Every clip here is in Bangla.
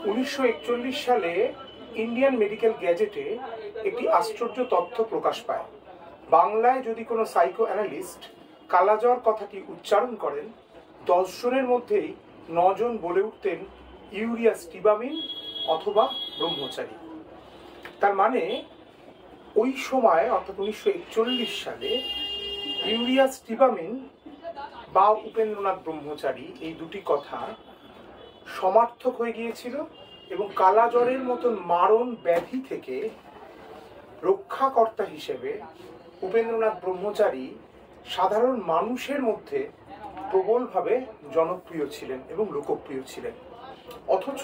1941 সালে ইন্ডিয়ান মেডিকেল গ্যাজেটে একটি আশ্চর্য তথ্য প্রকাশ পায়। বাংলায় যদি কোনো সাইকো অ্যানালিস্ট কালাজ্বর কথাটি উচ্চারণ করেন, 10 জনের মধ্যেই 9 জন বলে উঠতেন ইউরিয়া স্টিবামিন অথবা ব্রহ্মচারী। তার মানে ওই সময় অর্থাৎ 1941 সালে ইউরিয়া স্টিবামিন বা উপেন্দ্রনাথ ব্রহ্মচারী এই দুটি কথা সমার্থক হয়ে গিয়েছিল এবং কালাজ্বরের মতন মারণ ব্যাধি থেকে রক্ষাকর্তা হিসেবে উপেন্দ্রনাথ ব্রহ্মচারী সাধারণ মানুষের মধ্যে প্রবলভাবে জনপ্রিয় ছিলেন এবং লোকপ্রিয় ছিলেন। অথচ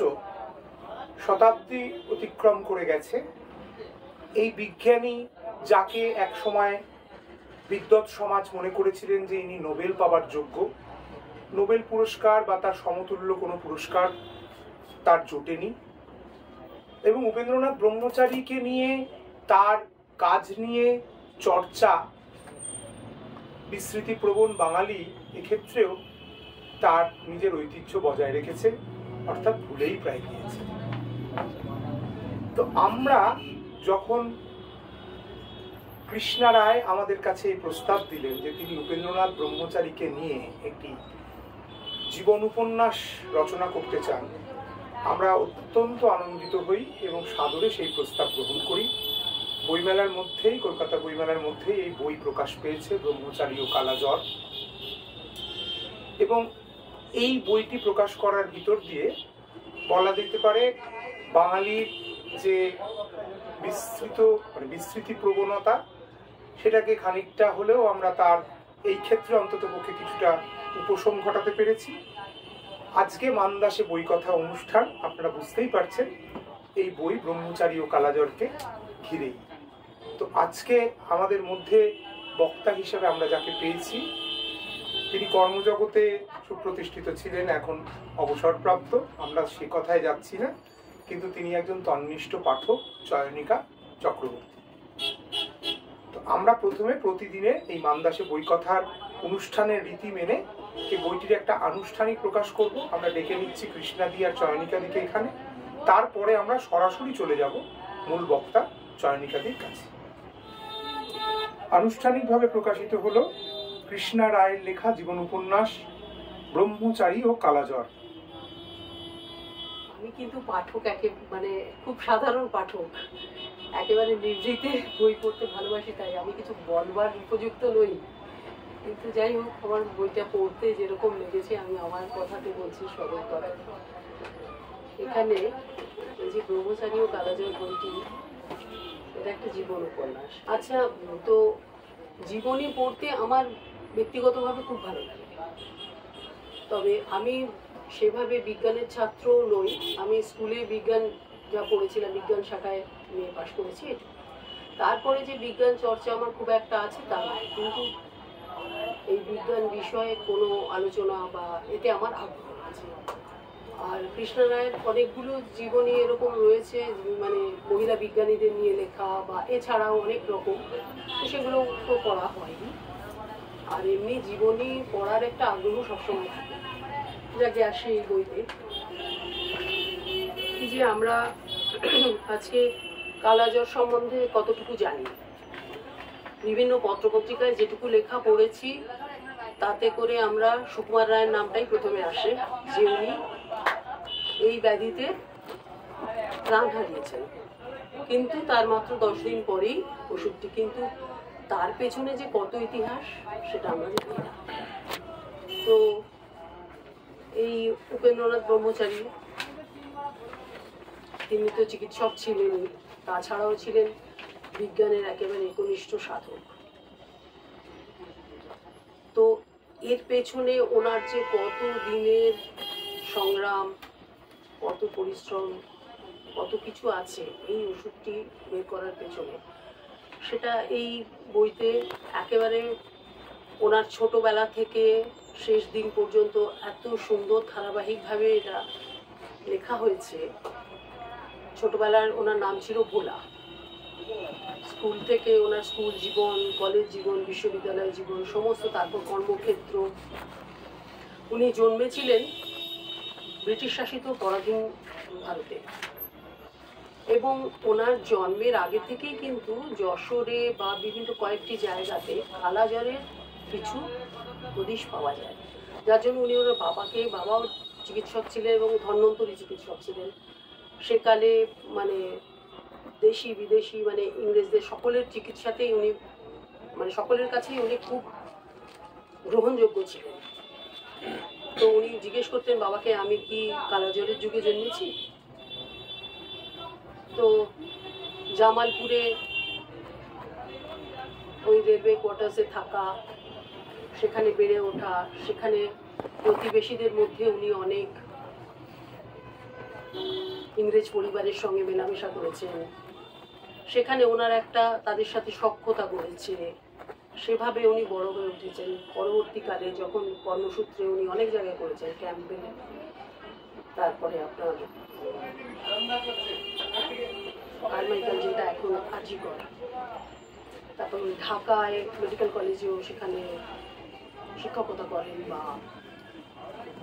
শতাব্দী অতিক্রম করে গেছে, এই বিজ্ঞানী যাকে এক সময় বিদ্বৎ সমাজ মনে করেছিলেন যে ইনি নোবেল পাওয়ার যোগ্য, নোবেল পুরস্কার বা তার সমতুল্য কোনো পুরস্কার তার জোটেনি, এবং উপেন্দ্রনাথ ব্রহ্মচারীকে নিয়ে তার কাজ নিয়ে চর্চা বিস্মৃতিপ্রবণ বাঙালি এক্ষেত্রেও তার নিজের ঐতিহ্য বজায় রেখেছে, অর্থাৎ ভুলেই প্রায় গিয়েছে। তো আমরা যখন কৃষ্ণা রায় আমাদের কাছে এই প্রস্তাব দিলেন যে তিনি উপেন্দ্রনাথ ব্রহ্মচারীকে নিয়ে একটি জীবন উপন্যাস রচনা করতে চান, আমরা অত্যন্ত আনন্দিত হই এবং সাদরে সেই প্রস্তাব গ্রহণ করি। বইমেলার মধ্যেই, কলকাতা বইমেলার মধ্যেই এই বই প্রকাশ পেয়েছে, ব্রহ্মচারী ও কালাজ্বর। এবং এই বইটি প্রকাশ করার ভিতর দিয়ে বলা যেতে পারে বাঙালির যে বিস্তৃতি প্রবণতা, সেটাকে খানিকটা হলেও আমরা তার এই ক্ষেত্রে অন্তত পক্ষে কিছুটা উপশম ঘটাতে পেরেছি। আজকে মানদাসে বই কথা অনুষ্ঠান, আপনারা বুঝতেই পারছেন এই বই ব্রহ্মচারী ও কালাজ্বরকে ঘিরেই। তো আজকে আমাদের মধ্যে বক্তা হিসেবে আমরা যাকে পেয়েছি, তিনি কর্মজগতে সুপ্রতিষ্ঠিত ছিলেন, এখন অবসরপ্রাপ্ত, আমরা সে কথায় যাচ্ছি না, কিন্তু তিনি একজন তন্নিষ্ঠ পাঠক, চয়নিকা চক্রবর্তী। তো আমরা প্রথমে প্রতিদিনে এই মানদাসে বই কথার অনুষ্ঠানের রীতি মেনে এই বইটির একটা আনুষ্ঠানিক প্রকাশ করব। আমরা ডেকে নিচ্ছি কৃষ্ণাদি আর চয়নিকাদিকে এখানে, তারপরে আমরা সরাসরি চলে যাব মূল বক্তা চয়নিকাদির কাছে। আনুষ্ঠানিকভাবে প্রকাশিত হলো কৃষ্ণা রায়ের লেখা জীবন উপন্যাস ব্রহ্মচারী ও কালাজ্বর। আমি কিন্তু পাঠক, মানে খুব সাধারণ পাঠক, একেবারে নিভৃতে বই পড়তে ভালোবাসি, তাই আমি কিছু বলবার উপযুক্ত নই। কিন্তু যাই হোক, আমার বইটা পড়তে যেরকম লেগেছে আমি আমার কথাতে বলছি সরল করে। এখানে এই যে ব্রহ্মচারী ও কালাজ্বর বইটি, এটা একটা জীবন উপন্যাস। আচ্ছা, তো জীবনী পড়তে আমার ব্যক্তিগতভাবে খুব ভালো লাগে, তবে আমি সেভাবে বিজ্ঞানের ছাত্র নই। আমি স্কুলে বিজ্ঞান যা পড়েছিলাম, বিজ্ঞান শাখায় নিয়ে পাশ করেছি। তারপরে যে বিজ্ঞান চর্চা আমার খুব একটা আছে তা নয়, কিন্তু এই বিজ্ঞান বিষয়ে কোনো আলোচনা বা এতে আমার আগ্রহ আছে। আর কৃষ্ণা রায়ের অনেকগুলো জীবনী এরকম রয়েছে, মানে মহিলা বিজ্ঞানীদের নিয়ে লেখা বা এছাড়াও অনেক রকম, তো সেগুলো তো পড়া হয়নি। আর এমনি জীবনী পড়ার একটা আগ্রহ সবসময় থাকে, যাকে আসে এই বইতে। এই যে আমরা আজকে কালাজ্বর সম্বন্ধে কতটুকু জানি, বিভিন্ন পত্রপত্রিকায় যেটুকু লেখা পড়েছি তাতে করে আমরা সুকুমার রায়ের নামটাই প্রথমে আসে, যে উনি এই ব্যাধিতে প্রাণ হারিয়েছেন। কিন্তু তার মাত্র 10 দিন পরেই ওষুধটি, কিন্তু তার পেছনে যে কত ইতিহাস সেটা আমরা জানি না। তো এই উপেন্দ্রনাথ ব্রহ্মচারী, তিনি তো চিকিৎসক ছিলেনই, তাছাড়াও ছিলেন বিজ্ঞানের একেবারে একনিষ্ঠ সাধক। তো এর পেছনে ওনার যে কত দিনের সংগ্রাম, কত পরিশ্রম, কত কিছু আছে এই ওষুধটি বের করার পেছনে, সেটা এই বইতে একেবারে ওনার ছোটবেলা থেকে শেষ দিন পর্যন্ত এত সুন্দর ধারাবাহিকভাবে এটা লেখা হয়েছে। ছোটবেলার ওনার নাম ছিল ভোলা। স্কুল থেকে ওনার স্কুল জীবন, কলেজ জীবন, বিশ্ববিদ্যালয় জীবন সমস্ত, তারপর কর্মক্ষেত্র। উনি জন্মেছিলেন ব্রিটিশ শাসিত পরাধীন ভারতে। এবং ওনার জন্মের আগে থেকেই কিন্তু যশোরে বা বিভিন্ন কয়েকটি জায়গাতে কালাজ্বরের কিছু হদিশ পাওয়া যায়, যার জন্য উনি ওনার বাবাও চিকিৎসক ছিলেন এবং ধন্বন্তরী চিকিৎসক ছিলেন। সেকালে মানে দেশি বিদেশি মানে ইংরেজদের সকলের চিকিৎসাতেই উনি মানে সকলের কাছেই উনি খুব গ্রহণযোগ্য ছিলেন। তো উনি জিজ্ঞেস করতেন বাবাকে, আমি কি কালাজ্বরের যুগে জন্মেছি? তো জামালপুরে ওই রেলওয়ে কোয়ার্টার্সে থাকা, সেখানে বেড়ে ওঠা, সেখানে প্রতিবেশীদের মধ্যে উনি অনেক ইংরেজ পরিবারের সঙ্গে মেলামেশা করেছেন, সেখানে ওনার একটা তাদের সাথে সখ্যতা গড়েছে, সেভাবে উনি বড় হয়ে উঠেছেন। পরবর্তীকালে যখন কর্মসূত্রে উনি অনেক জায়গায় করেছেন, ক্যাম্পে, তারপরে আপনার কারমাইকেল যেটা এখন আজিকর, তারপর উনি ঢাকায় মেডিকেল কলেজেও সেখানে শিক্ষকতা করেন, বা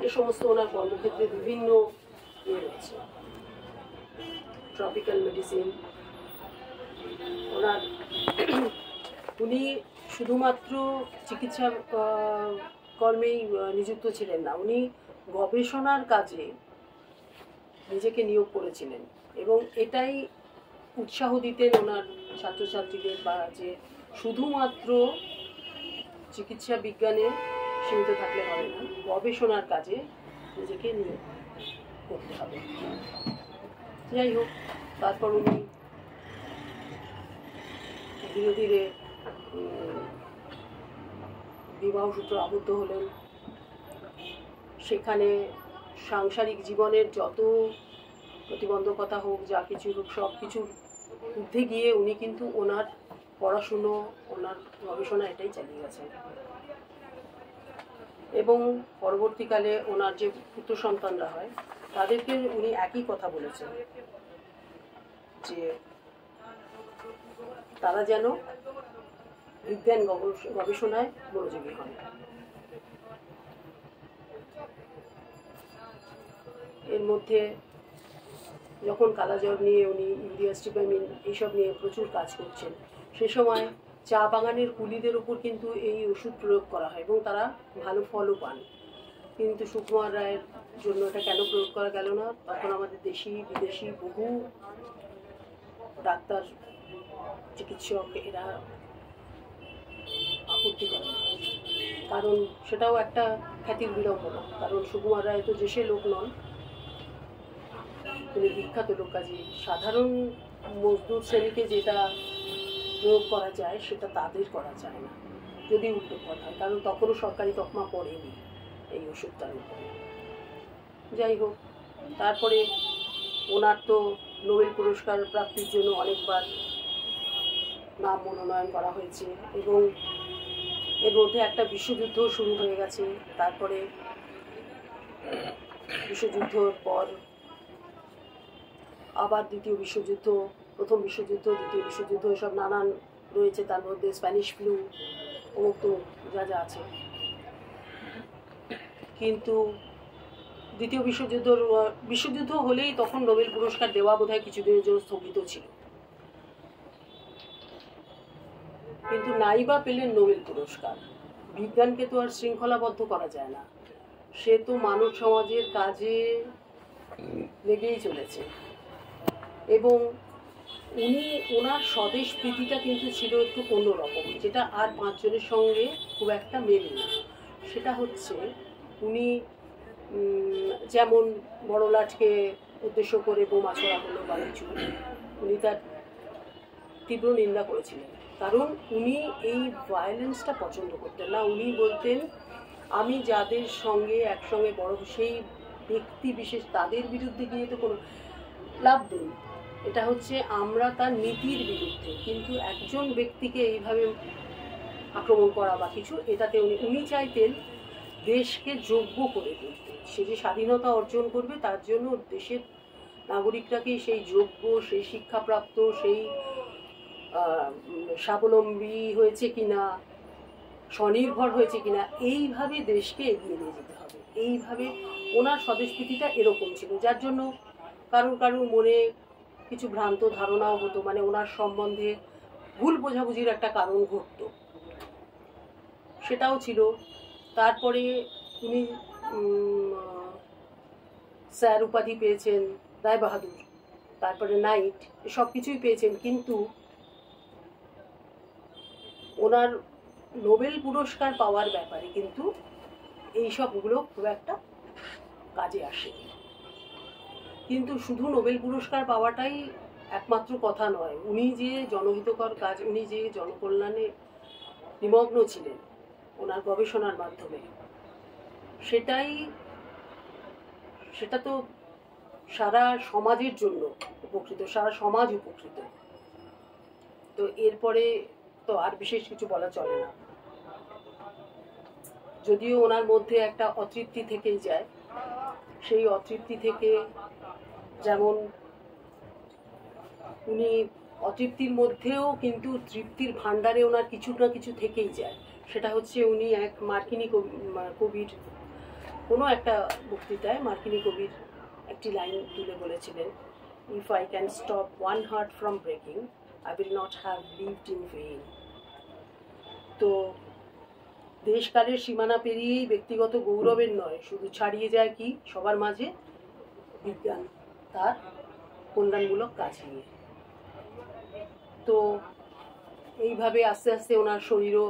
এ সমস্ত ওনার কর্মক্ষেত্রে বিভিন্ন ইয়ে রয়েছে। ট্রপিক্যাল মেডিসিন ওনার উনি শুধুমাত্র চিকিৎসা কর্মেই নিযুক্ত ছিলেন না, উনি গবেষণার কাজে নিজেকে নিয়োগ করেছিলেন এবং এটাই উৎসাহ দিতেন ওনার ছাত্রছাত্রীদের, বা যে শুধুমাত্র চিকিৎসা বিজ্ঞানে সীমিত থাকলে হবে না, গবেষণার কাজে নিজেকে নিয়োগ করতে হবে। যাই হোক, তারপর উনি ধীরে ধীরে বিবাহ সূত্রে আবদ্ধ হলেন। সেখানে সাংসারিক জীবনের যত প্রতিবন্ধকতা হোক, যা কিছু হোক, সব কিছুর ঊর্ধ্বে গিয়ে উনি কিন্তু ওনার পড়াশুনো, ওনার গবেষণা এটাই চালিয়ে গেছেন। এবং পরবর্তীকালে ওনার যে পুত্র সন্তানরা হয় তাদেরকে উনি একই কথা বলেছেন যে তারা যেন বিজ্ঞান গবেষণায় মনোযোগী হন। এর মধ্যে যখন কালাজ্বর নিয়ে উনি ইউরিয়া স্টিপামিন এইসব নিয়ে প্রচুর কাজ করছেন, সে সময় চা বাগানের কুলিদের উপর কিন্তু এই ওষুধ প্রয়োগ করা হয় এবং তারা ভালো ফলও পান। কিন্তু সুকুমার রায়ের জন্য এটা কেন প্রয়োগ করা গেল না? তখন আমাদের দেশি বিদেশি বহু ডাক্তার, চিকিৎসক এরা আপত্তি করেন, কারণ সেটাও একটা খ্যাতির বিড়ম্বনা। কারণ সুকুমার রায় তো দেশের লোক নন, তিনি বিখ্যাত লোক, কাজে সাধারণ মজদুর শ্রেণীকে যেটা প্রয়োগ করা যায় সেটা তাদের করা যায় না, যদি উল্টো পথ হয়, কারণ তখনও সরকারি তকমা পড়েনি এই ওষুধটার উপরে। যাই হোক, তারপরে ওনার তো নোবেল পুরস্কার প্রাপ্তির জন্য অনেকবার নাম মনোনয়ন করা হয়েছে এবং এর মধ্যে একটা বিশ্বযুদ্ধ শুরু হয়ে গেছে। তারপরে বিশ্বযুদ্ধর পর আবার দ্বিতীয় বিশ্বযুদ্ধ, প্রথম বিশ্বযুদ্ধ, দ্বিতীয় বিশ্বযুদ্ধ, এসব নানান রয়েছে, তার মধ্যে স্প্যানিশ ফ্লু অমুক তো যা যা আছে। কিন্তু দ্বিতীয় বিশ্বযুদ্ধ হলেই তখন নোবেল পুরস্কার দেওয়া বোধহয় কিছুদিনের জন্য স্থগিত ছিল, কিন্তু নাইবা পেলেন নোবেল পুরস্কার। বিজ্ঞানকে তো আর শৃঙ্খলাবদ্ধ করা যায় না, সে তো মানব সমাজের কাজে লেগেই চলেছে। এবং ওনার স্বদেশ প্রীতিটা কিন্তু ছিল একটু অন্যরকম, যেটা আর পাঁচজনের সঙ্গে খুব একটা মেলে না। সেটা হচ্ছে উনি যেমন বড়লাটকে উদ্দেশ্য করে বোমা ছোড়া হলো বা কিছু, উনি তার তীব্র নিন্দা করেছিলেন, কারণ উনি এই ভায়োলেন্সটা পছন্দ করতেন না। উনি বলতেন, আমি যাদের সঙ্গে একসঙ্গে বড় সেই ব্যক্তি বিশেষ তাদের বিরুদ্ধে গিয়ে তো কোনো লাভ নেই, এটা হচ্ছে আমরা তার নীতির বিরুদ্ধে, কিন্তু একজন ব্যক্তিকে এইভাবে আক্রমণ করা বা কিছু, এটাতে উনি চাইতেন দেশকে যোগ্য করে তুলতে। সে যে স্বাধীনতা অর্জন করবে তার জন্য দেশের নাগরিকটাকে সেই যোগ্য, সেই শিক্ষাপ্রাপ্ত, সেই স্বাবলম্বী হয়েছে কিনা, স্বনির্ভর হয়েছে কিনা, এইভাবে দেশকে এগিয়ে নিয়ে যেতে হবে, এইভাবে ওনার স্বদেশপ্রীতিটা এরকম ছিল, যার জন্য কারুর কারুর মনে কিছু ভ্রান্ত ধারণাও হতো, মানে ওনার সম্বন্ধে ভুল বোঝাবুঝির একটা কারণ ঘটতো, সেটাও ছিল। তারপরে উনি স্যার উপাধি পেয়েছেন, রায় বাহাদুর, তারপরে নাইট, সব কিছুই পেয়েছেন, কিন্তু ওনার নোবেল পুরস্কার পাওয়ার ব্যাপারে কিন্তু এই সবগুলো খুব একটা কাজে আসেনি। কিন্তু শুধু নোবেল পুরস্কার পাওয়াটাই একমাত্র কথা নয়, উনি যে জনহিতকর কাজ, উনি যে জনকল্যাণে নিমগ্ন ছিলেন ওনার গবেষণার মাধ্যমে, সেটা তো সারা সমাজের জন্য উপকৃত, সারা সমাজ উপকৃত। তো এরপরে তো আর বিশেষ কিছু বলা চলে না। যদিও ওনার মধ্যে একটা অতৃপ্তি থেকেই যায়, সেই অতৃপ্তি থেকে, যেমন উনি অতৃপ্তির মধ্যেও কিন্তু তৃপ্তির ভাণ্ডারে ওনার কিছু না কিছু থেকেই যায়। সেটা হচ্ছে উনি এক মার্কিনী কবির কোনো একটা বক্তৃতায় মার্কিনী কবির একটি লাইন তুলে বলেছিলেন, if I can stop one heart from breaking I will not have lived in vein. তো দেশকালের সীমানা পেরিয়েই ব্যক্তিগত গৌরবের নয়, শুধু ছাড়িয়ে যায় কি সবার মাঝে বিজ্ঞান তার কল্যাণমূলক কাজ নিয়ে। তো এইভাবে আস্তে আস্তে ওনার শরীরও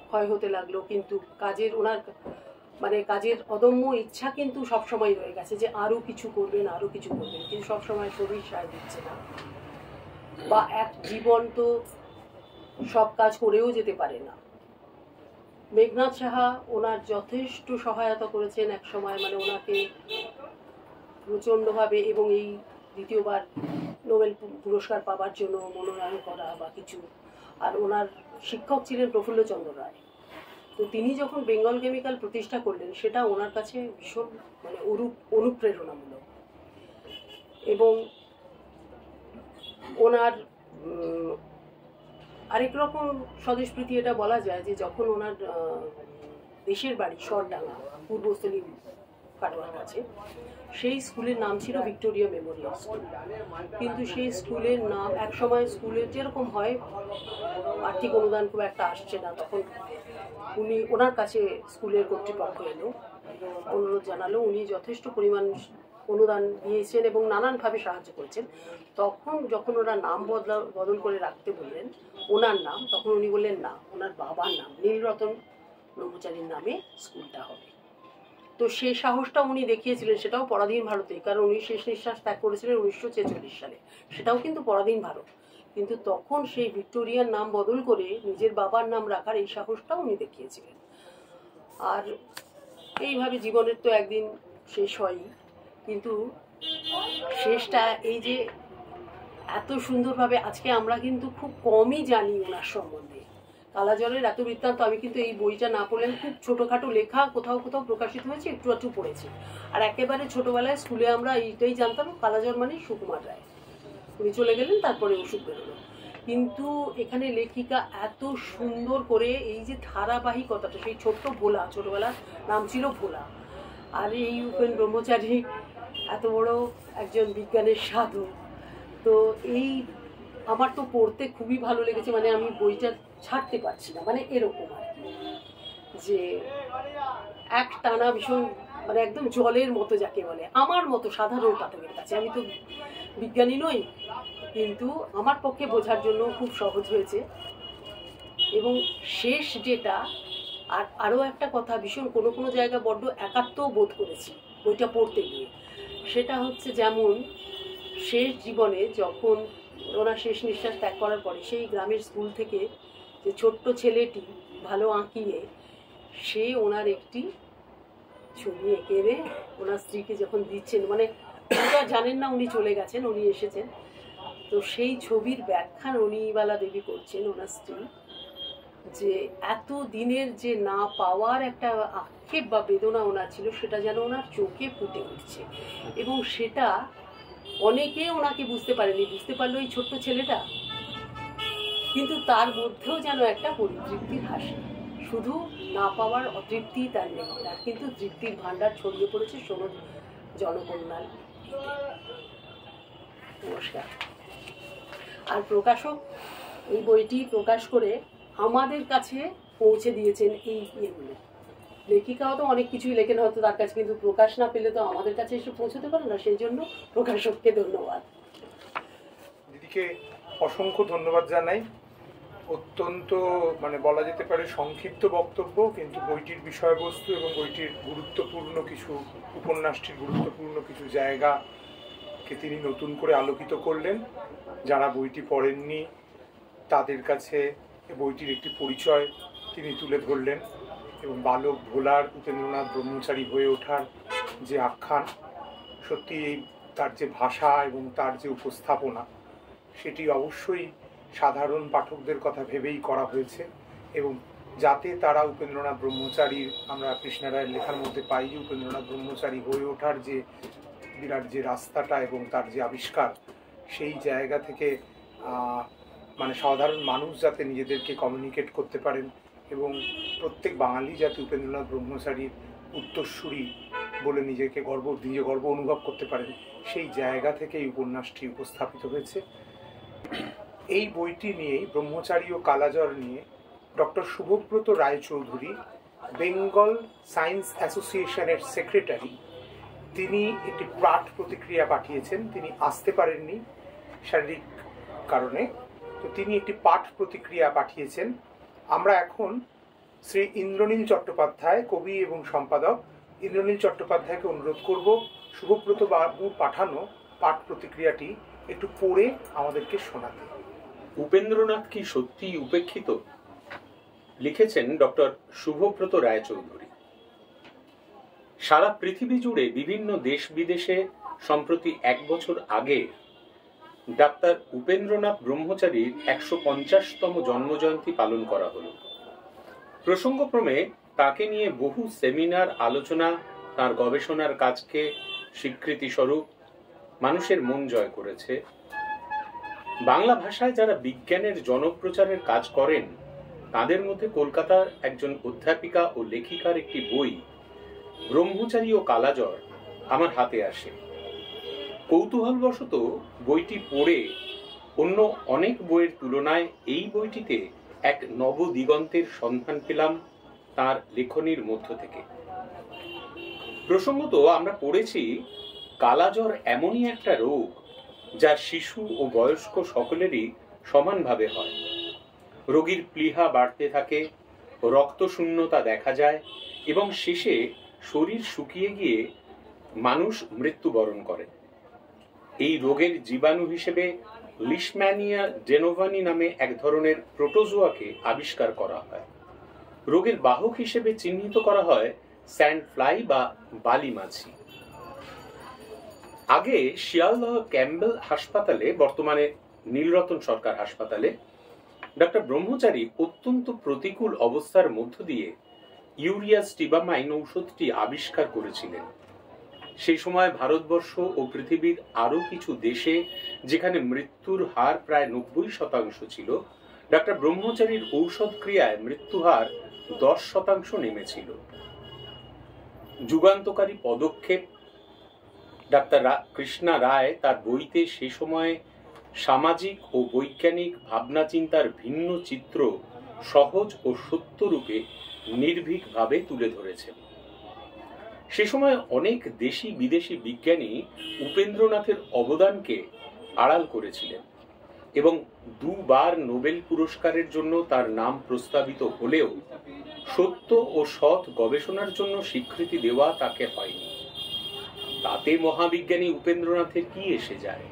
ক্ষয় হতে লাগলো, কিন্তু কাজের অদম্য ইচ্ছা কিন্তু সবসময় রয়ে গেছে যে আরও কিছু করবেন, আরও কিছু করবেন, কিন্তু সবসময় শরীর সায় দিচ্ছে না, বা এক জীবন তো সব কাজ করেও যেতে পারে না। মেঘনাদ সাহা ওনার যথেষ্ট সহায়তা করেছেন এক সময়, মানে ওনাকে প্রচণ্ডভাবে, এবং এই দ্বিতীয়বার নোবেল পুরস্কার পাওয়ার জন্য মনোনয়ন করা বা কিছু। আর ওনার শিক্ষক ছিলেন প্রফুল্লচন্দ্র রায়। তো তিনি যখন বেঙ্গল কেমিক্যাল প্রতিষ্ঠা করলেন, সেটা ওনার কাছে ভীষণ মানে অনুপ্রেরণামূলক। এবং ওনার আরেক রকম স্বদেশপ্রীতি এটা বলা যায় যে যখন ওনার দেশের বাড়ি সরডাঙ্গা, পূর্বস্থলী কাটোয়ার কাছে, সেই স্কুলের নাম ছিল ভিক্টোরিয়া মেমোরিয়াল স্কুল। কিন্তু সেই স্কুলের নাম একসময় স্কুলের যেরকম হয় আর্থিক অনুদান খুব একটা আসছে না, তখন ওনার কাছে স্কুলের কর্তৃপক্ষ এলো, অনুরোধ জানালো, উনি যথেষ্ট পরিমাণ অনুদান দিয়েছেন এবং নানানভাবে সাহায্য করেছেন। তখন যখন ওরা নাম বদল করে রাখতে বললেন ওনার নাম, তখন উনি বললেন না, ওনার বাবার নাম নীলরতন ব্রহ্মচারীর নামে স্কুলটা হবে। তো সেই সাহসটা উনি দেখিয়েছিলেন, সেটাও পরাধীন ভারতে, কারণ উনি শেষ নিঃশ্বাস ত্যাগ করেছিলেন 1946 সালে, সেটাও কিন্তু পরাধীন ভারত। কিন্তু তখন সেই ভিক্টোরিয়ার নাম বদল করে নিজের বাবার নাম রাখার এই সাহসটাও উনি দেখিয়েছিলেন। আর এইভাবে জীবনের তো একদিন শেষ হয়ই, কিন্তু শেষটা এই যে এত সুন্দরভাবে, আজকে আমরা কিন্তু খুব কমই জানি ওনার সম্বন্ধে। কালাজলের এত বৃত্তান্ত, আমি কিন্তু এই বইটা না পড়লে, খুব ছোটোখাটো লেখা কোথাও কোথাও প্রকাশিত হয়েছে, একটু একটু পড়েছি। আর একেবারে ছোটোবেলায় স্কুলে আমরা এইটাই জানতাম, কালাজল মানে সুকুমার রায়, উনি চলে গেলেন, তারপরে ওষুধ বেরোলো। কিন্তু এখানে লেখিকা এত সুন্দর করে এই যে ধারাবাহিকতাটা, সেই ছোট্ট ভোলা, ছোটবেলার নাম ছিল ভোলা, আর এই উপেন ব্রহ্মচারী এত বড় একজন বিজ্ঞানের সাধু। তো এই আমার তো পড়তে খুবই ভালো লেগেছে, মানে আমি বইটা ছাড়তে পারছি না, মানে এরকম আর কি, যে এক টানা ভীষণ, মানে একদম জলের মতো যাকে বলে, আমার মতো সাধারণ পাঠকের কাছে, আমি তো বিজ্ঞানী নই, কিন্তু আমার পক্ষে বোঝার জন্য খুব সহজ হয়েছে। এবং শেষ যেটা, আর আরও একটা কথা, ভীষণ কোনো কোনো জায়গা বড্ড একাত্ম বোধ করেছি বইটা পড়তে গিয়ে, সেটা হচ্ছে যেমন শেষ জীবনে যখন ওনার শেষ নিঃশ্বাস ত্যাগ করার পরে সেই গ্রামের স্কুল থেকে যে ছোট্ট ছেলেটি ভালো আঁকিয়ে, সে ওনার একটি ছবি এঁকে এনে ওনার স্ত্রীকে যখন দিচ্ছেন, মানে ওরা জানেন না উনি চলে গেছেন, উনি এসেছেন, তো সেই ছবির ব্যাখ্যা রনিবালা দেবী করছেন, ওনার স্ত্রী, যে এত দিনের যে না পাওয়ার একটা আক্ষেপ বা বেদনা ওনার ছিল, সেটা যেন ওনার চোখে ফুটে উঠছে। এবং সেটা অনেকে ওনাকে বুঝতে পারেনি, বুঝতে পারলো এই ছোট্ট ছেলেটা, কিন্তু তার মধ্যেও যেন একটা পরিতৃপ্তির হাসি। শুধু না পাওয়ার অতৃপ্তি তার নেই, তার কিন্তু তৃপ্তির ভাণ্ডার ছড়িয়ে পড়েছে ষোলো জনকল্যাণ। নমস্কার। আর প্রকাশক এই বইটি প্রকাশ করে আমাদের কাছে পৌঁছে দিয়েছেন এই ইয়েগুলো। লেখিকাও তো অনেক কিছুই লেখেন হয়তো তার কাছে, কিন্তু প্রকাশ না পেলে তো আমাদের কাছে এসে পৌঁছতে পারে না, সেই জন্য প্রকাশককে ধন্যবাদ। দিদিকে অসংখ্য ধন্যবাদ জানাই। অত্যন্ত বলা যেতে পারে সংক্ষিপ্ত বক্তব্য, কিন্তু বইটির বিষয়বস্তু এবং বইটির গুরুত্বপূর্ণ কিছু উপন্যাসটির গুরুত্বপূর্ণ কিছু জায়গাকে তিনি নতুন করে আলোকিত করলেন। যারা বইটি পড়েননি তাদের কাছে বইটির একটি পরিচয় তিনি তুলে ধরলেন এবং বালক ভোলার উপেন্দ্রনাথ ব্রহ্মচারী হয়ে ওঠার যে আখ্যান, সত্যি তার যে ভাষা এবং তার যে উপস্থাপনা, সেটি অবশ্যই সাধারণ পাঠকদের কথা ভেবেই করা হয়েছে এবং যাতে তারা উপেন্দ্রনাথ ব্রহ্মচারীর, আমরা কৃষ্ণা রায়ের লেখার মধ্যে পাই যে উপেন্দ্রনাথ ব্রহ্মচারী হয়ে ওঠার যে বিরাট যে রাস্তাটা এবং তার যে আবিষ্কার, সেই জায়গা থেকে সাধারণ মানুষ যাতে নিজেদেরকে কমিউনিকেট করতে পারেন এবং প্রত্যেক বাঙালি যাতে উপেন্দ্রনাথ ব্রহ্মচারীর উত্তরসূরি বলে নিজে গর্ব অনুভব করতে পারেন, সেই জায়গা থেকে এই উপন্যাসটি উপস্থাপিত হয়েছে। এই বইটি নিয়েই, ব্রহ্মচারী ও কালাজ্বর নিয়ে, ডক্টর শুভব্রত রায়চৌধুরী, বেঙ্গল সায়েন্স অ্যাসোসিয়েশনের সেক্রেটারি, তিনি একটি পাঠ প্রতিক্রিয়া পাঠিয়েছেন। তিনি আসতে পারেননি শারীরিক কারণে, তো তিনি একটি পাঠ প্রতিক্রিয়া পাঠিয়েছেন। আমরা এখন শ্রী ইন্দ্রনীল চট্টোপাধ্যায়, কবি এবং সম্পাদক ইন্দ্রনীল চট্টোপাধ্যায়কে অনুরোধ করব শুভব্রত বাবুর পাঠানো পাঠ প্রতিক্রিয়াটি একটু পড়ে আমাদেরকে শোনাতে। উপেন্দ্রনাথ কি সত্যিই উপেক্ষিত? লিখেছেন ডক্টর শুভব্রত রায়চৌধুরী। সারা পৃথিবী জুড়ে বিভিন্ন দেশ বিদেশে সম্প্রতি 1 বছর আগে ডাক্তার উপেন্দ্রনাথ ব্রহ্মচারীর 150তম জন্মজয়ন্তী পালন করা হলো। প্রসঙ্গক্রমে তাকে নিয়ে বহু সেমিনার, আলোচনা তার গবেষণার কাজকে স্বীকৃতি স্বরূপ মানুষের মন জয় করেছে। বাংলা ভাষায় যারা বিজ্ঞানের জনপ্রচারের কাজ করেন তাদের মধ্যে কলকাতার একজন অধ্যাপিকা ও লেখিকার একটি বই ব্রহ্মচারী ও কালাজ্বর আমার হাতে আসে। কৌতূহলবশত বইটি পড়ে অন্য অনেক বইয়ের তুলনায় এই বইটিতে এক নবদিগন্তের সন্ধান পেলাম তার লেখনীর মধ্য থেকে। প্রসঙ্গত আমরা পড়েছি কালাজ্বর এমনই একটা রোগ যা শিশু ও বয়স্ক সকলেরই সমানভাবে হয়। রোগীর প্লীহা বাড়তে থাকে, রক্তশূন্যতা দেখা যায় এবং শেষে শরীর শুকিয়ে গিয়ে মানুষ মৃত্যুবরণ করে। এই রোগের জীবাণু হিসেবে লিশম্যানিয়া ডেনোভানি নামে এক ধরনের প্রোটোজোয়াকে আবিষ্কার করা হয়। রোগের বাহক হিসেবে চিহ্নিত করা হয় স্যান্ড ফ্লাই বা বালি মাছি। আগে শিয়ালদহ ক্যাম্বেল হাসপাতালে, বর্তমানে নীলরতন সরকার হাসপাতালে, ডক্টর ব্রহ্মচারী অত্যন্ত প্রতিকূল অবস্থার মধ্য দিয়ে ইউরিয়া স্টিবামাইন ঔষধটি আবিষ্কার করেছিলেন। সেই সময় ভারতবর্ষ ও পৃথিবীর আরো কিছু দেশে যেখানে মৃত্যুর হার প্রায় 90% ছিল, ডক্টর ব্রহ্মচারীর ঔষধ ক্রিয়ায় মৃত্যু হার 10% নেমেছিল। যুগান্তকারী পদক্ষেপ। ডাক্তার কৃষ্ণা রায় তার বইতে সে সময় সামাজিক ও বৈজ্ঞানিক ভাবনা চিন্তার ভিন্ন চিত্র সহজ ও সত্যরূপে নির্ভীকভাবে তুলে ধরেছেন। সে সময় অনেক দেশি বিদেশি বিজ্ঞানী উপেন্দ্রনাথের অবদানকে আড়াল করেছিলেন এবং 2 বার নোবেল পুরস্কারের জন্য তার নাম প্রস্তাবিত হলেও সত্য ও সৎ গবেষণার জন্য স্বীকৃতি দেওয়া তাকে হয়নি। তাতে মহাবিজ্ঞানী উপেন্দ্রনাথের কি এসে যায়?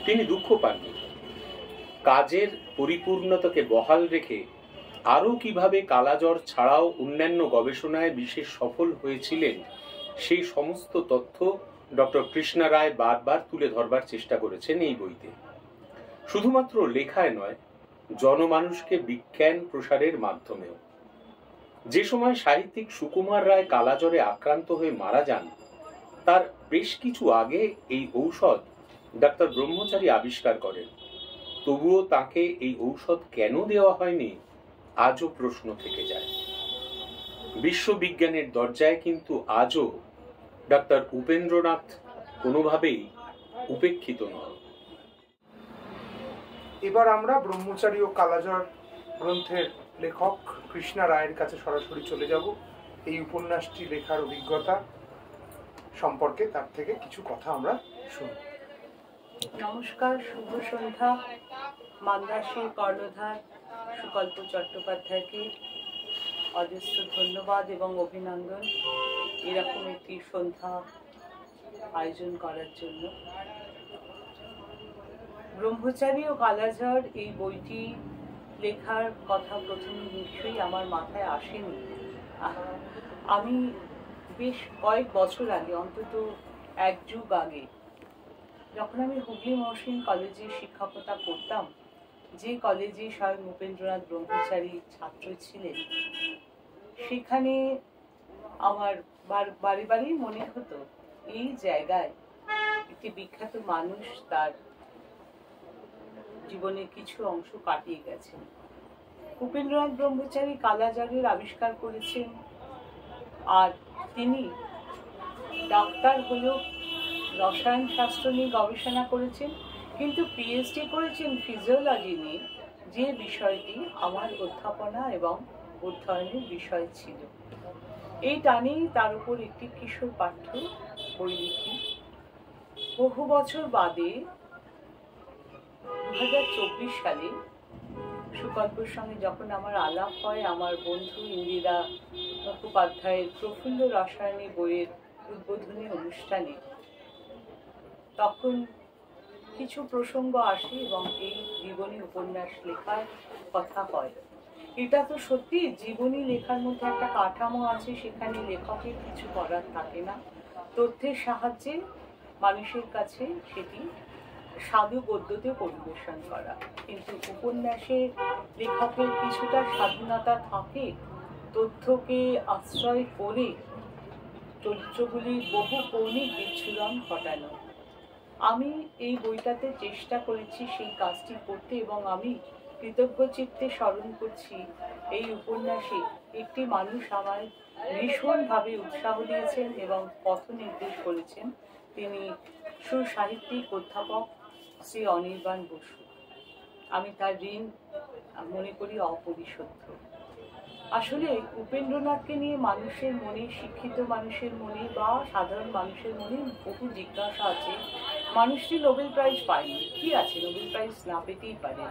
তিনি দুঃখ পাননি। কাজের পরিপূর্ণতাকে বহাল রেখে আরো কিভাবে কালাজ্বর ছাড়াও অন্যান্য গবেষণায় বিশেষ সফল হয়েছিলেন সেই সমস্ত তথ্য ডক্টর কৃষ্ণা রায় বারবার তুলে ধরবার চেষ্টা করেছেন এই বইতে। শুধুমাত্র লেখায় নয়, জনমানুষকে বিজ্ঞান প্রসারের মাধ্যমেও। যে সময় সাহিত্যিক সুকুমার রায় কালাজ্বরে আক্রান্ত হয়ে মারা যান, তার বেশ কিছু আগে এই ঔষধ ডাক্তার ব্রহ্মচারী আবিষ্কার করেন। তবুও তাকে এই ঔষধ কেন দেওয়া হয়নি আজও প্রশ্ন থেকে যায়। বিশ্ববিজ্ঞানের দরজায় কিন্তু আজও ডাক্তার উপেন্দ্রনাথ কোনোভাবেই উপেক্ষিত নন। এবার আমরা ব্রহ্মচারী ও কালাজ্বর গ্রন্থের লেখক কৃষ্ণা রায়ের কাছে সরাসরি চলে যাব এই উপন্যাসটি লেখার অভিজ্ঞতা সম্পর্কে তার থেকে কিছু কথা আমরা শুনব। নমস্কার, শুভ সন্ধ্যা। মান্দাসীর কর্ণধার সুকল্প চট্টোপাধ্যায়কে অজস্র ধন্যবাদ এবং অভিনন্দন এরকম একটি সন্ধ্যা আয়োজন করার জন্য। ব্রহ্মচারী ও কালাজ্বর এই বইটি লেখার কথা প্রথমে নিশ্চয়ই আমার মাথায় আসেনি। আমি বেশ কয়েক বছর আগে, অন্তত এক যুগ আগে, যখন আমি হুগলি মহসিন কলেজে শিক্ষকতা করতাম, যে কলেজে স্বয়ং উপেন্দ্রনাথ ব্রহ্মচারী ছাত্র ছিলেন, সেখানে আমার বারে বারেই মনে হতো এই জায়গায় একটি বিখ্যাত মানুষ তার জীবনে কিছু অংশ কাটিয়ে গেছেন। উপেন্দ্রনাথ ব্রহ্মচারী কালাজ্বরের আবিষ্কার করেছেন, আর তিনি ডাক্তার হলেও রসায়ন শাস্ত্র নিয়ে গবেষণা করেছেন, কিন্তু পিএইচডি করেছেন ফিজিওলজি নিয়ে, যে বিষয়টি আমার অধ্যাপনা এবং অধ্যয়নের বিষয় ছিল। এই টানেই তার উপর একটি কিশোর পাঠ্য বই লিখি। বহু বছর বাদে 2024 সালে সুকল্পর সঙ্গে যখন আমার আলাপ হয়, আমার বন্ধু ইন্দিরা মুখোপাধ্যায়ের প্রফুল্ল রসায়নী বইয়ের উদ্বোধনী অনুষ্ঠানে, তখন কিছু প্রসঙ্গ আসে এবং এই জীবনী উপন্যাস লেখার কথা হয়। এটা তো সত্যি, জীবনী লেখার মধ্যে একটা কাঠামো আছে, সেখানে লেখকের কিছু করার থাকে না। তথ্যের সাহায্যে মানুষের কাছে সেটি সাধু গদ্যতে পরিবেশন করা, কিন্তু উপন্যাসে লেখকের কিছুটা স্বাধীনতা থাকে তথ্যকে আশ্রয় করে চরিত্রগুলির বহু কৌণিক বিচ্ছুরণ ঘটানো। আমি এই বইটাতে চেষ্টা করেছি সেই কাজটি করতে, এবং আমি কৃতজ্ঞ চিত্তে স্মরণ করছি এই উপন্যাসে একটি মানুষ আমায় ভীষণভাবে উৎসাহ দিয়েছেন এবং পথ নির্দেশ করেছেন। তিনি সুসাহিত্যিক অধ্যাপক শ্রী অনির্বাণ বসু। আমি তার ঋণ মনে করি অপরিশোধ্য। আসলে উপেন্দ্রনাথকে নিয়ে মানুষের মনে, শিক্ষিত মানুষের মনে বা সাধারণ মানুষের মনে বহু জিজ্ঞাসা আছে। মানুষটি নোবেল প্রাইজ পায়নি, কি আছে, নোবেল প্রাইজ না পেতেই পারে।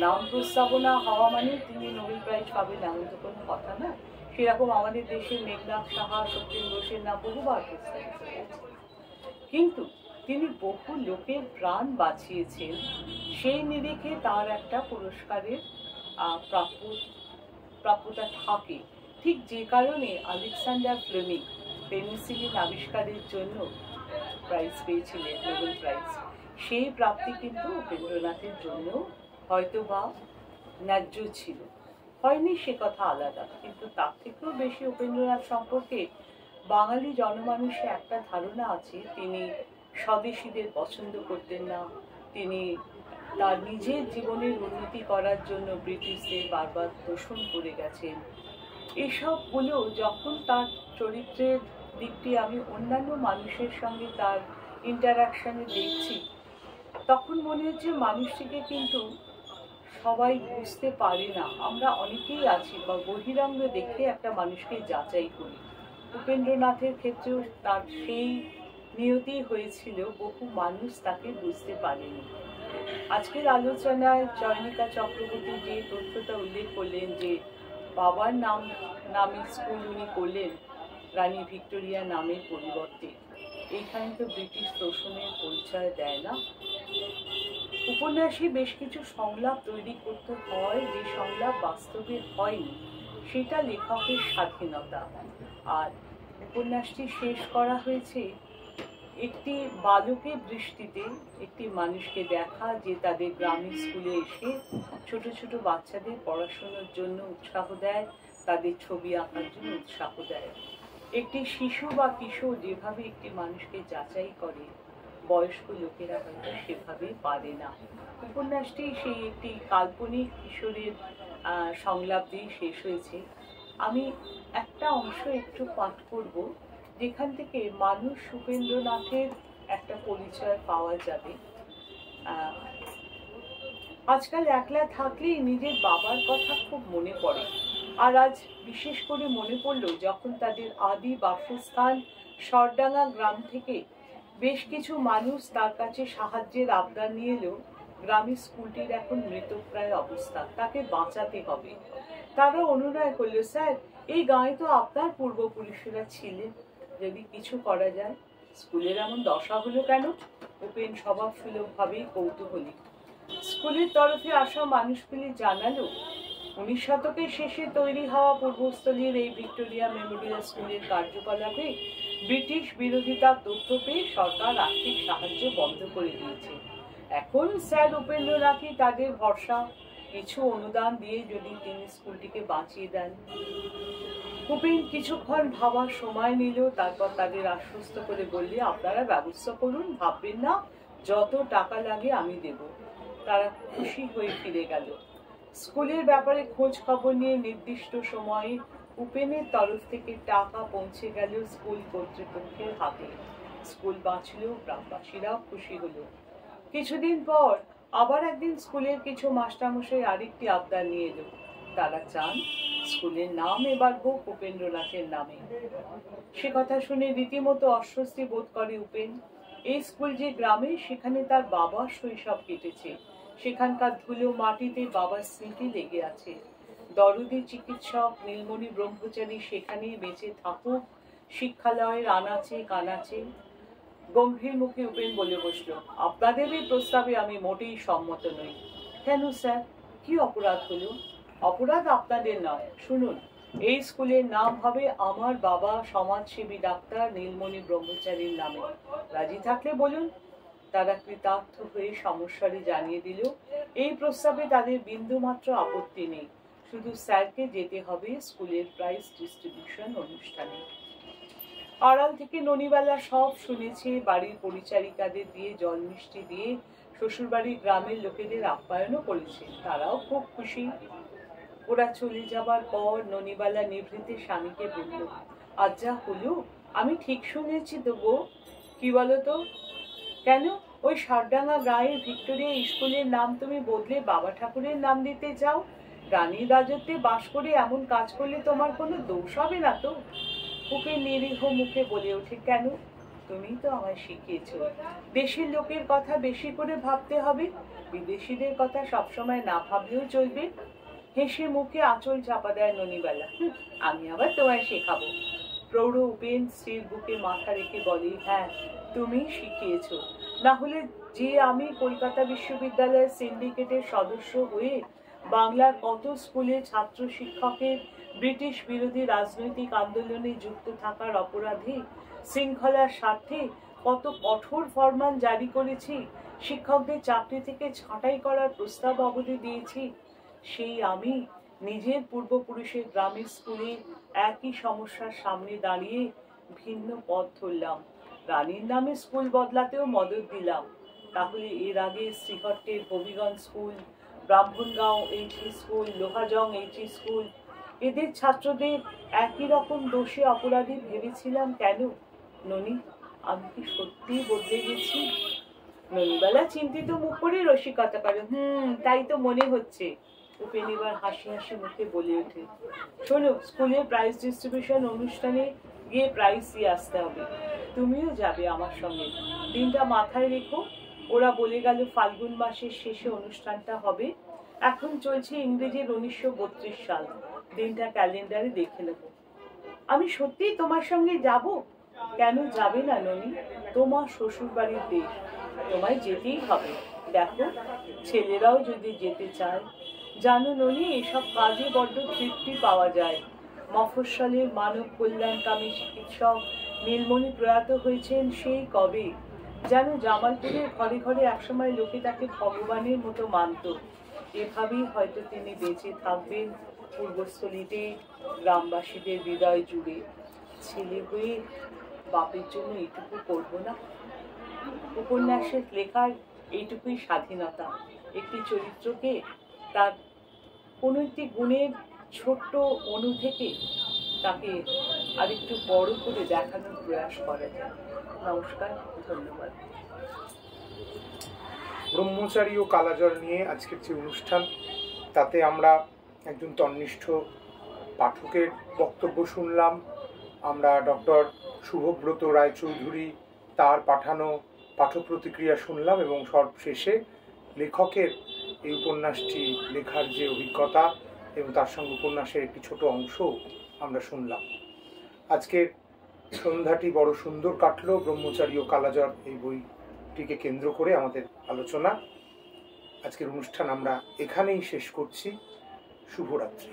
নাম প্রস্তাবনা হওয়া মানে তিনি নোবেল প্রাইজ পাবেন এমন তো কোনো কথা না। সেরকম আমাদের দেশের মেঘনাথ সাহা, সত্যেন ঘোষের নাম বহুবার প্রস্তাবিত হয়েছে, কিন্তু তিনি বহু লোকের প্রাণ বাঁচিয়েছেন। সেই নিরিখে তার একটা পুরস্কারের প্রাপ্যতা থাকে। ঠিক যে কারণে আলেকজান্ডার ফ্লেমিং পেনিসিলিন আবিষ্কারের জন্য প্রাইজ পেয়েছিলেন, নোবেল প্রাইজ, সেই প্রাপ্তি কিন্তু উপেন্দ্রনাথের জন্য হয়তো বা ন্যায্য ছিল, হয়নি সে কথা আলাদা। কিন্তু তার থেকেও বেশি উপেন্দ্রনাথ সম্পর্কে বাঙালি জনমানুষে একটা ধারণা আছে, তিনি স্বদেশীদের পছন্দ করতেন না, তিনি তার নিজের জীবনের উন্নতি করার জন্য ব্রিটিশদের বারবার দোষণ করে গেছেন। এসবগুলো যখন তার চরিত্রের দিকটি আমি অন্যান্য মানুষের সঙ্গে তার ইন্টারাকশনে দেখছি, তখন মনে হচ্ছে মানুষটিকে কিন্তু সবাই বুঝতে পারে না। আমরা অনেকেই আছি বা বহিরঙ্গ দেখে একটা মানুষকে যাচাই করি। উপেন্দ্রনাথের ক্ষেত্রেও তার সেই নিয়তি হয়েছিল, বহু মানুষ তাকে বুঝতে পারেনি। আজকের আলোচনায় চয়নিকা চক্রবর্তী যে তথ্যটা উল্লেখ করলেন যে বাবার নামে স্কুল উনি করলেন রানী ভিক্টোরিয়া নামের পরিবর্তে, এইখানে তো ব্রিটিশ তোষণের পরিচয় দেয় না। উপন্যাসে বেশ কিছু সংলাপ তৈরি করতে হয়, যে সংলাপ বাস্তবে হয়নি, সেটা লেখকের স্বাধীনতা। আর উপন্যাসটি শেষ করা হয়েছে একটি বালকের দৃষ্টিতে, একটি মানুষকে দেখা যে তাদের গ্রামের স্কুলে এসে ছোট ছোট বাচ্চাদের পড়াশোনার জন্য উৎসাহ দেয়, তাদের ছবি আঁকার জন্য উৎসাহ দেয়। একটি শিশু বা কিশোর যেভাবে একটি মানুষকে যাচাই করে, বয়স্ক লোকেরা হয়তো সেভাবে পারে না। উপন্যাসটি সেই একটি কাল্পনিক কিশোরের সংলাপ দিয়ে শেষ হয়েছে। আমি একটা অংশ একটু পাঠ করব, যেখান থেকে মানুষ উপেন্দ্রনাথের একটা পরিচয় পাওয়া যাবে। আজকাল একলা থাকলেই নিজের বাবার কথা খুব মনে পড়ে, আর আজ বিশেষ করে মনে পড়লো যখন তাদের আদি বাসস্থান সরডাঙ্গা গ্রাম থেকে বেশ কিছু মানুষ তার কাছে সাহায্যের আবদার নিয়ে এলো। গ্রামের স্কুলটির এখন মৃতপ্রায় অবস্থা, তাকে বাঁচাতে হবে। তারা অনুনয় করলো, স্যার এই গাঁয়ে তো আপনার পূর্বপুরুষেরা ছিলেন, যদি কিছু করা যায়। স্কুলের এমন দশা হলো কেন? উপেন স্বভাব সুলভভাবেই কৌতূহলী। স্কুলের তরফে আসা মানুষগুলি জানালো, 19 শতকের শেষে তৈরি হওয়া পূর্বস্থলীর এই ভিক্টোরিয়া মেমোরিয়াল স্কুলের কার্যকলাপে ব্রিটিশ বিরোধিতার তথ্য পেয়ে সরকার আর্থিক সাহায্য বন্ধ করে দিয়েছে। এখন স্যার উপেন্দ্রনাথই তাদের ভরসা, কিছু অনুদান দিয়ে যদি তিনি স্কুলটিকে বাঁচিয়ে দেন। উপেন কিছুক্ষণ ভাবার সময় নিল, তারপর তাদের আশ্বস্ত করে বললে, আপনারা ব্যবস্থা করুন, ভাববেন না, যত টাকা লাগে আমি দেব। তারা খুশি হয়ে ফিরে গেল। স্কুলের ব্যাপারে খোঁজ খবর নিয়ে নির্দিষ্ট সময়ে উপেনের তরফ থেকে টাকা পৌঁছে গেল স্কুল কর্তৃপক্ষের হাতে। স্কুল বাঁচল, গ্রামবাসীরাও খুশি হলো। কিছুদিন পর আবার একদিন স্কুলের কিছু মাস্টারমশাই আরেকটি আবদার নিয়ে এলো। তারা চান স্কুলের নাম এবার হোক উপেন্দ্রনাথের নামে। সে কথা শুনে রীতিমতো অস্বস্তি বোধ করে উপেন। এই স্কুল যে গ্রামে, সেখানে তার বাবার শৈশব কেটেছে, সেখানকার ধুলো মাটিতে বাবার স্মৃতি লেগে আছে। দরদি চিকিৎসক নীলমণি ব্রহ্মচারী সেখানেই বেঁচে থাকুক, শিক্ষালয়ের আনাচে কানাচে। গম্ভীর মুখে উপেন বলে বসলো, আপনাদের এই প্রস্তাবে আমি মোটেই সম্মত নই। কেন স্যার, কি অপরাধ হলো? অপরাধ আপনাদের নয়, শুনুন, এই স্কুলের নাম হবে আমার বাবা সমাজসেবী ডাক্তার নীলমণি ব্রহ্মচারীর নামে। রাজি থাকলে বলুন। তারা কৃতার্থ হয়ে সমস্যারে জানিয়ে দিল, এই প্রস্তাবে তাদের বিন্দুমাত্র আপত্তি নেই, শুধু স্যারকে যেতে হবে স্কুলের প্রাইজ ডিস্ট্রিবিউশন অনুষ্ঠানে। আড়াল থেকে ননিবালা সব শুনেছে, বাড়ির পরিচারিকাদের দিয়ে জল মিষ্টি দিয়ে শ্বশুরবাড়ির গ্রামের লোকেদের আপ্যায়নও করেছে, তারাও খুব খুশি। ওরা চলে যাবার পর ননিবালা নিভৃতে স্বামীকে বলল, আজ যা হলো আমি ঠিক শুনেছি তো গো? কি বলতো? কেন, ওই সরডাঙ্গা গাঁয়ের ভিক্টোরিয়া স্কুলের নাম তুমি বদলে বাবা ঠাকুরের নাম দিতে চাও? রানীর রাজত্বে বাস করে এমন কাজ করলে তোমার কোনো দোষ হবে না তো? ওকে নিরীহ মুখে বলে ওঠে, কেন? তুমি তো আমায় শিখিয়েছ দেশের লোকের কথা বেশি করে ভাবতে হবে, বিদেশিদের কথা সবসময় না ভাবলেও চলবে। হেসে মুখে আঁচল চাপা দেয় ননিবালা, আমি আবার তোমায় শেখাবো। প্রৌঢ় উপেন স্ত্রীর বুকে মাথা রেখে বলে, হ্যাঁ তুমি শিখিয়েছ, না হলে যে আমি কলকাতা বিশ্ববিদ্যালয়ের সিন্ডিকেটের সদস্য হয়ে বাংলার কত স্কুলে ছাত্র শিক্ষকের ব্রিটিশ বিরোধী রাজনৈতিক আন্দোলনে যুক্ত থাকার অপরাধে শৃঙ্খলার স্বার্থে কত কঠোর ফরমান জারি করেছি, শিক্ষকদের চাকরি থেকে ছাঁটাই করার প্রস্তাব অবধি দিয়েছি, সেই আমি নিজের পূর্বপুরুষের গ্রামের স্কুলে একই সমস্যার সামনে দাঁড়িয়ে ভিন্ন পথ ধরলাম। রানীর নামে স্কুল বদলাতেও মদত দিলাম। তাহলে এর আগে শ্রীহট্টের Habiganj school, Brahmangaon HE school, Lohajang HE school, এদের ছাত্রদের একই রকম দোষে অপরাধী ভেবেছিলাম কেন? ননি, আমি কি সত্যিই বদলে গেছি? ননিবালা চিন্তিত মুখ করে রসিকতা করে, তাই তো মনে হচ্ছে। উপেন এবার হাসি হাসি মুখে বলে ওঠে, শোনো, স্কুলের প্রাইজ ডিস্ট্রিবিউশন অনুষ্ঠানে গিয়ে প্রাইজ দিয়ে আসতে হবে, তুমিও যাবে আমার সঙ্গে। দিনটা মাথায় রেখো। ওরা বলে গেল ফাল্গুন মাসের শেষে অনুষ্ঠানটা হবে। এখন চলছে ইংরেজির 1932 সাল, দিনটা ক্যালেন্ডারে দেখে নেব। আমি সত্যিই তোমার সঙ্গে যাব? কেন যাবে না ননি? তোমার শ্বশুর বাড়ির দেশ, তোমায় যেতেই হবে। দেখো, ছেলেরাও যদি যেতে চায়। জানো ননি, এসব কাজে বড্ড তৃপ্তি পাওয়া যায়। মফস্বলের মানব কল্যাণকামী চিকিৎসক নীলমণি প্রয়াত হয়েছেন সেই কবে। জানো, জামালপুরের ঘরে ঘরে একসময় লোকে তাকে ভগবানের মতো মানত। এভাবেই হয়তো তিনি বেঁচে থাকবেন পূর্বস্থলীতে, গ্রামবাসীদের হৃদয় জুড়ে। ছেলে হয়ে বাপের জন্য এইটুকু করব না? উপন্যাসের লেখার এইটুকুই স্বাধীনতা। একটি চরিত্রকে তার কোনো একটি গুণের ছোট্ট অণু থেকে তাকে আরেকটু বড় করে দেখানোর প্রয়াস করা যায়। নমস্কার, ধন্যবাদ। ব্রহ্মচারী ও কালাজ্বর নিয়ে আজকের যে অনুষ্ঠান, তাতে আমরা একজন তন্নিষ্ঠ পাঠকের বক্তব্য শুনলাম। আমরা ডক্টর শুভব্রত রায়চৌধুরী তার পাঠানো পাঠ প্রতিক্রিয়া শুনলাম এবং সর্বশেষে লেখকের এই উপন্যাসটি লেখার যে অভিজ্ঞতা এবং তার সঙ্গে উপন্যাসের একটি ছোট অংশ আমরা শুনলাম। আজকের সন্ধ্যাটি বড় সুন্দর কাটলো ব্রহ্মচারী ও কালাজ্বর এই বইটিকে কেন্দ্র করে আমাদের আলোচনা। আজকের অনুষ্ঠান আমরা এখানেই শেষ করছি। শুভরাত্রি।